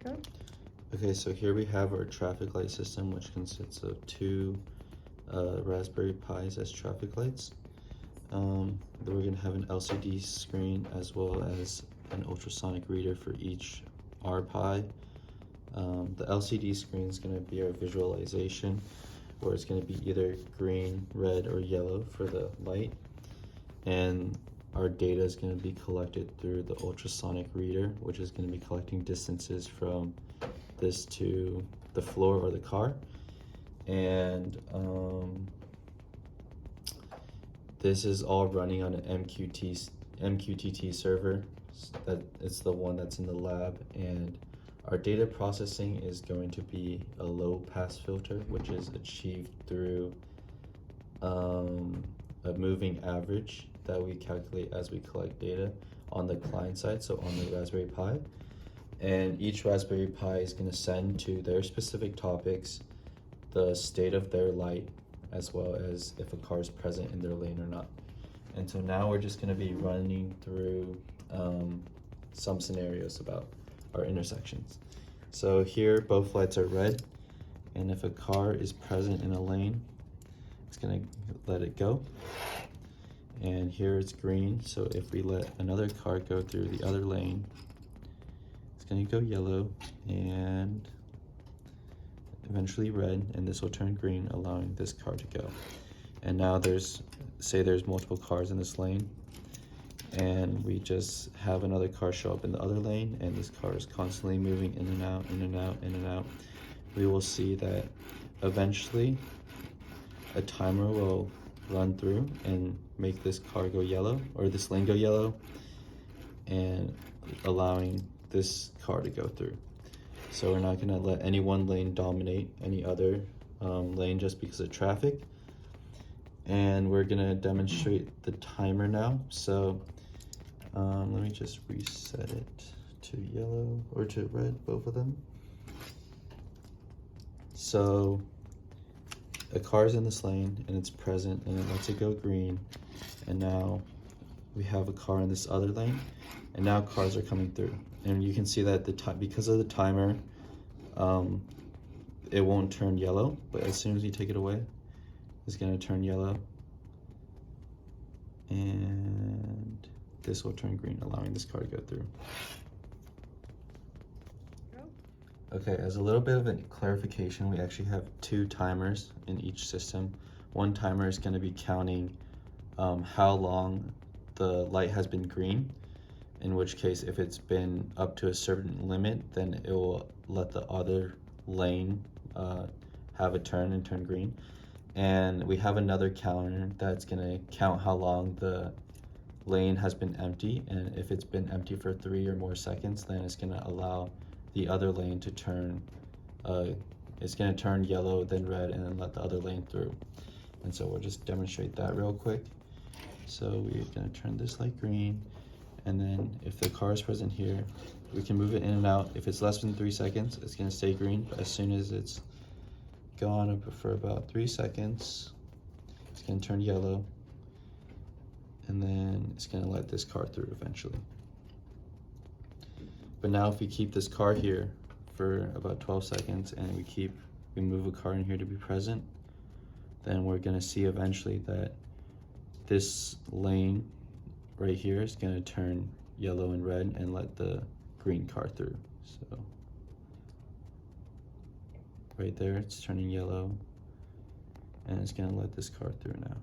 Go. Okay, so here we have our traffic light system, which consists of two Raspberry Pis as traffic lights. Then we're going to have an LCD screen as well as an ultrasonic reader for each RPi. The LCD screen is going to be our visualization, where it's going to be either green, red, or yellow for the light. And our data is going to be collected through the ultrasonic reader, which is going to be collecting distances from this to the floor or the car. And this is all running on an MQTT server. That it's the one that's in the lab, and our data processing is going to be a low pass filter, which is achieved through a moving average that we calculate as we collect data on the client side, so on the Raspberry Pi. And each Raspberry Pi is going to send to their specific topics the state of their light, as well as if a car is present in their lane or not. And so now we're just going to be running through some scenarios about our intersections. So here both lights are red, and if a car is present in a lane, it's going to let it go. And here it's green, so if we let another car go through the other lane, it's going to go yellow and eventually red, and this will turn green, allowing this car to go. And now say there's multiple cars in this lane, and we just have another car show up in the other lane, and this car is constantly moving in and out, in and out, in and out. We will see that eventually a timer will run through and make this car go yellow, or this lane go yellow, and allowing this car to go through. So we're not going to let any one lane dominate any other lane just because of traffic. And we're going to demonstrate the timer now. So let me just reset it to yellow or to red, both of them. So a car is in this lane and it's present, and it lets it go green. And now we have a car in this other lane, and now cars are coming through. And you can see that because of the timer, it won't turn yellow, but as soon as you take it away, it's going to turn yellow, and this will turn green, allowing this car to go through. Okay, as a little bit of a clarification, we actually have two timers in each system. One timer is going to be counting how long the light has been green, in which case if it's been up to a certain limit, then it will let the other lane have a turn and turn green. And we have another counter that's going to count how long the lane has been empty, and if it's been empty for 3 or more seconds, then it's going to allow the other lane to turn, it's going to turn yellow, then red, and then let the other lane through. And so we'll just demonstrate that real quick. So we're going to turn this light green, and then if the car is present here, we can move it in and out. If it's less than 3 seconds, it's going to stay green, but as soon as it's gone for about 3 seconds, it's going to turn yellow, and then it's going to let this car through eventually. But now if we keep this car here for about 12 seconds and we move a car in here to be present, then we're going to see eventually that this lane right here is going to turn yellow and red and let the green car through. So right there, it's turning yellow, and it's going to let this car through now.